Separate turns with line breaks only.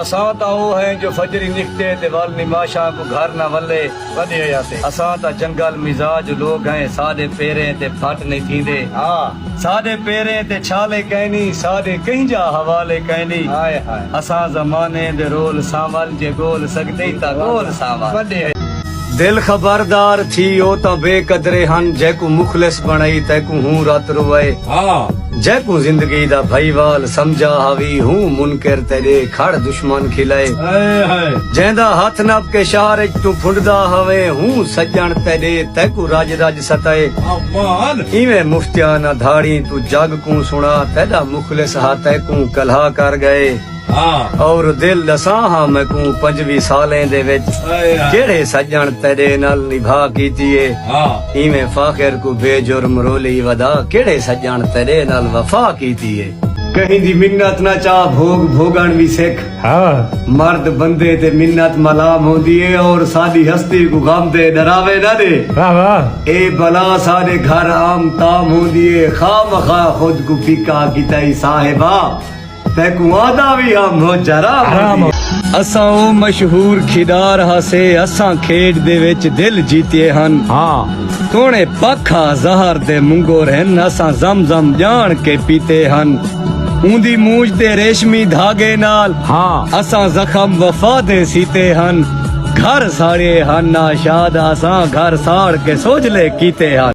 असां ता वो हैं जो फजरी निकते ते वल निमाशा को घर न वल्ले वधे जाते। असां ता जंगल मिजाज लोग हैं, सादे पेरें ते फट नहीं थींदे। हाँ सादे पेरें ते छाले कहनी, सादे कंहिंजा हवाले कहनी। हाय हाय असां ज़माने दे रोल सावल जे गोल सगदे ता गोल सावल वधे। दिल खबरदार थी ओ तो बेकदरे हन, जैकू मुखलिस बनाई तैकू हूं रात रोए। जैकू जिंदगी दा भाईवाल समझा हवी हूं मुनकर तेरे खड़ दुश्मन खिलाए। जेंदा हाथ नब के शार तू फुंडदा हवे हूं सजन तेरे तैकू राज राज सताए। इवें मुफ्तिया न धाड़ी तू जग को सुना, तेरा मुखलिस हा तैकू कल्हा कर गए। और दिल दसा हां मैं को 25 सालें दे विच केड़े सजन तेरे नाल निभा कीती है। इवें फाखिर को बेजुर्म रोली वदा केड़े सजन तेरे नाल वफा कीती है। कहीं दी मिन्नत ना चाह भोग भोगन भी सिख। मर्द बंदे ते मिन्नत मलाम होंदी है, और सादी हस्ती को गम दे डरावे ना दे। ए बला सारे घर आम ताम होंदी है, खाम खा खुद को फिका कीता साहिबा तैकू आदा भी हम हो जरा। असां ओ मशहूर खिडार हासे, असां खेड दे विच दिल जीते हन। तोने पखा जहर दे मुंगोर हन, असां जमजम जान के पीते हन। ऊंदी मूंछ ते रेशमी धागे नाल असां जख्म वफा दे सीते हन। घर साड़े हन नाशाद, असां घर साड़ के सोजले कीते हन।